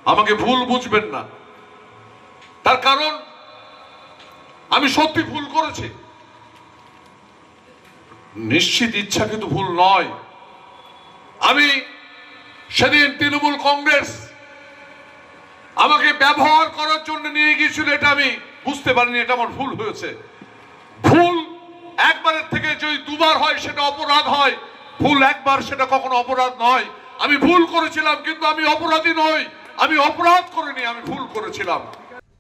আমাকে ভুল বুঝবেন না, তার কারণ আমি সত্যি ভুল করেছি। নিশ্চিত ইচ্ছা কিন্তু ভুল নয়। আমি সেদিন তৃণমূল কংগ্রেস আমাকে ব্যবহার করার জন্য নিয়ে গিয়েছিল, এটা আমি বুঝতে পারিনি, এটা আমার ভুল হয়েছে। ভুল একবারের থেকে যদি দুবার হয় সেটা অপরাধ হয়, ভুল একবার সেটা কখনো অপরাধ নয়। আমি ভুল করেছিলাম, কিন্তু আমি অপরাধী নই, আমি অপরাধ করিনি, আমি ভুল করেছিলাম।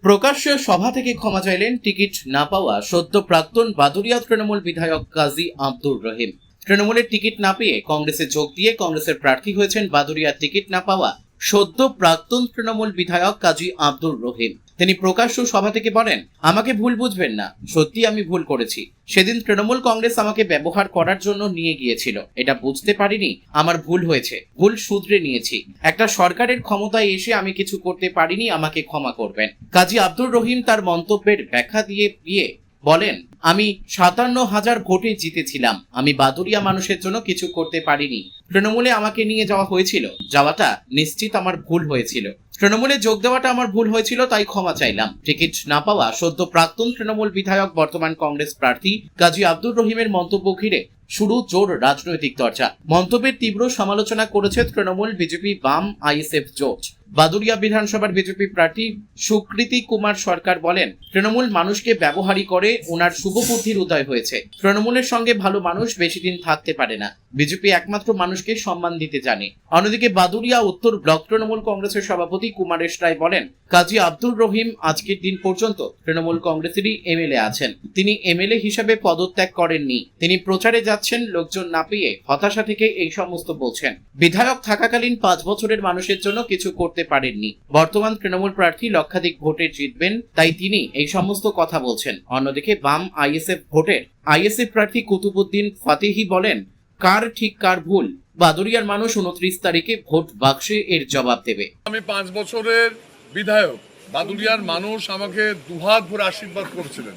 প্রকাশ্য সভা থেকে ক্ষমা চাইলেন টিকিট না পাওয়া সদ্য প্রাক্তন বাদুড়িয়া তৃণমূল বিধায়ক কাজী আব্দুর রহিম। তৃণমূলের টিকিট না পেয়ে কংগ্রেসে যোগ দিয়ে কংগ্রেসের প্রার্থী হয়েছেন বাদুড়িয়ার টিকিট না পাওয়া সদ্য প্রাক্তন তৃণমূল বিধায়ক কাজী আব্দুর রহিম। তিনি প্রকাশ্য সভা থেকে বলেন, আমাকে ভুল বুঝবেন না, সত্যি আমি ভুল করেছি। সেদিন তৃণমূল কংগ্রেস আমাকে ব্যবহার করার জন্য নিয়ে গিয়েছিল, এটা বুঝতে পারিনি, আমার ভুল হয়েছে, ভুল শুধরে নিয়েছি। একটা সরকারের ক্ষমতায় এসে আমি কিছু করতে পারিনি, আমাকে ক্ষমা করবেন। কাজী আব্দুর রহিম তার মন্তব্যের ব্যাখ্যা দিয়ে বলেন, আমি 57,000 ভোটে জিতেছিলাম, আমি বাদুড়িয়া মানুষের জন্য কিছু করতে পারিনি। তৃণমূলে আমাকে নিয়ে যাওয়া হয়েছিল, যাওয়াটা নিশ্চিত আমার ভুল হয়েছিল। তৃণমূলে যোগ দেওয়াটা আমার ভুল হয়েছিল, তাই ক্ষমা চাইলাম। টিকিট না পাওয়া সদ্য প্রাক্তন তৃণমূল বিধায়ক বর্তমান কংগ্রেস প্রার্থী কাজী আব্দুর রহিমের মন্তব্য ঘিরে শুরু জোর রাজনৈতিক চর্চা। মন্তব্যের তীব্র সমালোচনা করেছে তৃণমূল, বিজেপি, বাম, আইএসএফ জোট। বাদুড়িয়া বিধানসভার বিজেপি প্রার্থী সুকৃতি কুমার সরকার বলেন, তৃণমূল মানুষকে ব্যবহারই করে, ওনার শুভ বুদ্ধির উদয় হয়েছে। তৃণমূলের সঙ্গে ভালো মানুষ বেশি দিন থাকতে পারে না, বিজেপি একমাত্র মানুষকে সম্মান দিতে জানে। অন্যদিকে বাদুড়িয়া উত্তর ব্লক তৃণমূল কংগ্রেসের সভাপতি কুমারেশ রায় বলেন, কাজী আব্দুর রহিম আজকের দিন পর্যন্ত তৃণমূল কংগ্রেসেরই এমএলএ আছেন, তিনি এমএলএ হিসাবে পদত্যাগ করেননি। তিনি প্রচারে যাচ্ছেন, লোকজন না পেয়ে হতাশা থেকে এই সমস্ত বলছেন। বিধায়ক থাকাকালীন 5 বছরের মানুষের জন্য কিছু করতে পারেননি। বর্তমান তৃণমূল প্রার্থী লক্ষাধিক ভোটে জিতবেন, তাই তিনি এই সমস্ত কথা বলছেন। অন্যদিকে বাম আইএসএফ ভোটের আইএসএফ প্রার্থী কুতুবুদ্দিন ফাতেহি বলেন, কার ঠিক কার ভুল বাদুড়িয়ার মানুষ 29 তারিখে ভোট বাক্সে এর জবাব দেবে। আমি 5 বছরের বিধায়ক, বাদুড়িয়ার মানুষ আমাকে দুহাত ভরে আশীর্বাদ করেছিলেন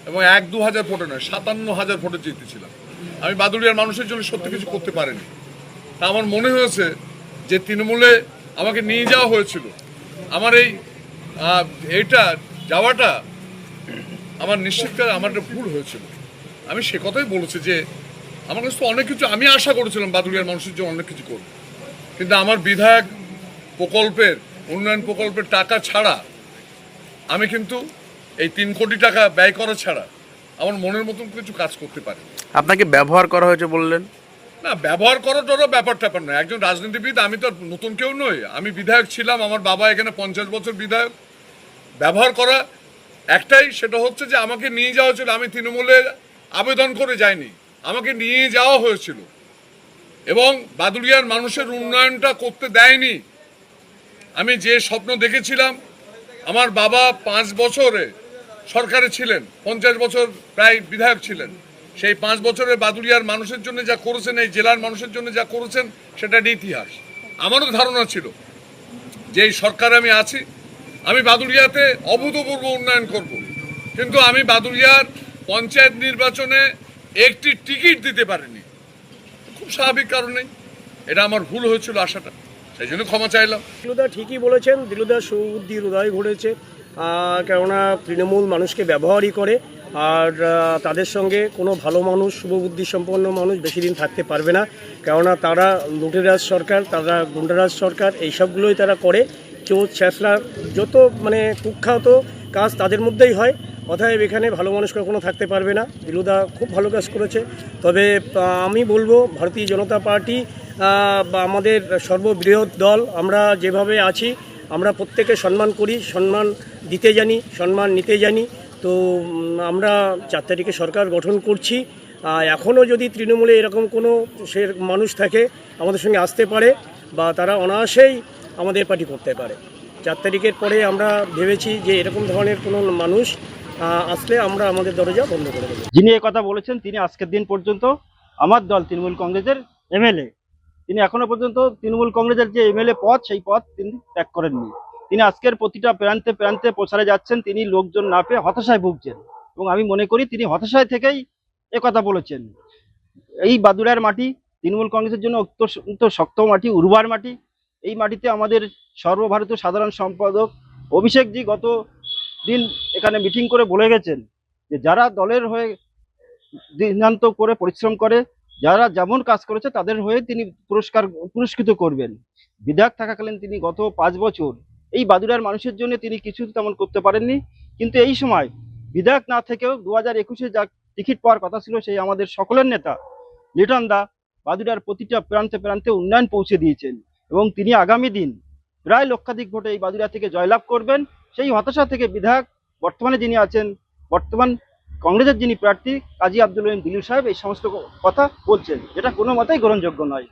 এবং 1-2 হাজার ভোটে নয়, 57,000 ভোটে জিতেছিলাম। আমি বাদুড়িয়ার মানুষের জন্য সত্যি কিছু করতে পারিনি। তা আমার মনে হয়েছে যে তৃণমূলে আমাকে নিয়ে যাওয়া হয়েছিল, আমার এইটা যাওয়াটা আমার নিশ্চিত আমার একটা ভুল হয়েছিল। আমি সে কথাই বলেছি যে আমার কাছে তো অনেক কিছু আমি আশা করেছিলাম বাদুড়িয়ার মানুষের জন্য অনেক কিছু করব, কিন্তু আমার বিধায়ক প্রকল্পের উন্নয়ন প্রকল্পের টাকা ছাড়া আমি কিন্তু এই 3 কোটি টাকা ব্যয় করা ছাড়া আমার মনের মতন কিছু কাজ করতে পারি। আপনাকে ব্যবহার করা হয়েছে বললেন? না, ব্যবহার করাটারও ব্যাপার নয়। একজন রাজনীতিবিদ, আমি তো নতুন কেউ নই, আমি বিধায়ক ছিলাম, আমার বাবা এখানে 50 বছর বিধায়ক। ব্যবহার করা একটাই, সেটা হচ্ছে যে আমাকে নিয়ে যাওয়া হয়েছিল, আমি তৃণমূলে আবেদন করে যাইনি, আমাকে নিয়ে যাওয়া হয়েছিল এবং বাদুড়িয়ার মানুষের উন্নয়নটা করতে দেয়নি। আমি যে স্বপ্ন দেখেছিলাম, আমার বাবা 5 বছরে সরকারে ছিলেন, 50 বছর প্রায় বিধায়ক ছিলেন, সেই 5 বছরে বাদুড়িয়ার মানুষের জন্য যা করেছেন, এই জেলার মানুষের জন্য যা করেছেন, সেটা একটা ইতিহাস। আমারও ধারণা ছিল যে এই সরকারে আমি আছি, আমি বাদুড়িয়াতে অভূতপূর্ব উন্নয়ন করব, কিন্তু আমি বাদুড়িয়ার পঞ্চায়েত নির্বাচনে একটি টিকিট দিতে পারিনি, খুব স্বাভাবিক কারণেই। এটা আমার ভুল হয়েছিল আশাটা, সেই জন্য ক্ষমা চাইলাম। দিলুদা ঠিকই বলেছেন, দিলুদা সুবুদ্ধির উদয় ঘটেছে, কেননা তৃণমূল মানুষকে ব্যবহারই করে, আর তাদের সঙ্গে কোনো ভালো মানুষ, শুভবুদ্ধি সম্পন্ন মানুষ বেশি দিন থাকতে পারবে না, কেননা তারা লুটেরাজ সরকার, তারা গুন্ডারাজ সরকার, এইসবগুলোই তারা করে। চোর ছ্যাঁচড়া যত কুখ্যাত কাজ তাদের মধ্যেই হয়। অতএব এখানে ভালো মানুষ কখনো থাকতে পারবে না। দিলুদা খুব ভালো কাজ করেছে। তবে আমি বলবো, ভারতীয় জনতা পার্টি বা আমাদের সর্ববৃহৎ দল, আমরা যেভাবে আছি, আমরা প্রত্যেকে সম্মান করি, সম্মান দিতে জানি, সম্মান নিতে জানি। তো আমরা 4 তারিখে সরকার গঠন করছি। এখনও যদি তৃণমূলে এরকম কোনো মানুষ থাকে, আমাদের সঙ্গে আসতে পারে বা তারা অনায়াসেই আমাদের পার্টি করতে পারে। 4 তারিখের পরে আমরা ভেবেছি যে এরকম ধরনের কোনো মানুষ আসলে আমরা আমাদের দরজা বন্ধ করে দেবো। যিনি কথা বলেছেন, তিনি আজকের দিন পর্যন্ত আমার দল তৃণমূল কংগ্রেসের এমএলএ, তিনি এখনো পর্যন্ত তৃণমূল কংগ্রেসের যে এমএলএ পদ, সেই পদ তিনি ত্যাগ করেননি। তিনি আজকের প্রতিটা প্রান্তে প্রান্তে প্রচারে যাচ্ছেন, তিনি লোকজন না পেয়ে হতাশায় ভুগছেন এবং আমি মনে করি তিনি হতাশায় থেকেই কথা বলেছেন। এই বাদুড়ার মাটি তৃণমূল কংগ্রেসের জন্য অত্যন্ত শক্ত মাটি, উর্বর মাটি। এই মাটিতে আমাদের সর্বভারতীয় সাধারণ সম্পাদক অভিষেকজি গত দিন এখানে মিটিং করে বলে গেছেন যে যারা দলের হয়ে দিনান্ত করে পরিশ্রম করে, যারা যেমন কাজ করেছে তাদের হয়ে তিনি পুরস্কৃত করবেন। বিধায়ক থাকাকালীন তিনি গত 5 বছর এই বাদুড়ার মানুষের জন্য তিনি কিছু তেমন করতে পারেননি, কিন্তু এই সময় বিধায়ক না থেকেও 2021-এ যা টিকিট পাওয়ার কথা ছিল সেই আমাদের সকলের নেতা লিটন দা বাদুড়ার প্রতিটা প্রান্তে প্রান্তে উন্নয়ন পৌঁছে দিয়েছেন এবং তিনি আগামী দিন প্রায় লক্ষাধিক ভোটে এই বাদুড়া থেকে জয়লাভ করবেন। সেই হতাশা থেকে বিধায়ক বর্তমানে যিনি আছেন, বর্তমান কংগ্রেসের যিনি প্রার্থী কাজী আব্দুল রহিম দিলু সাহেব এই সমস্ত কথা বলছেন, যেটা কোনো মতেই গ্রহণযোগ্য নয়।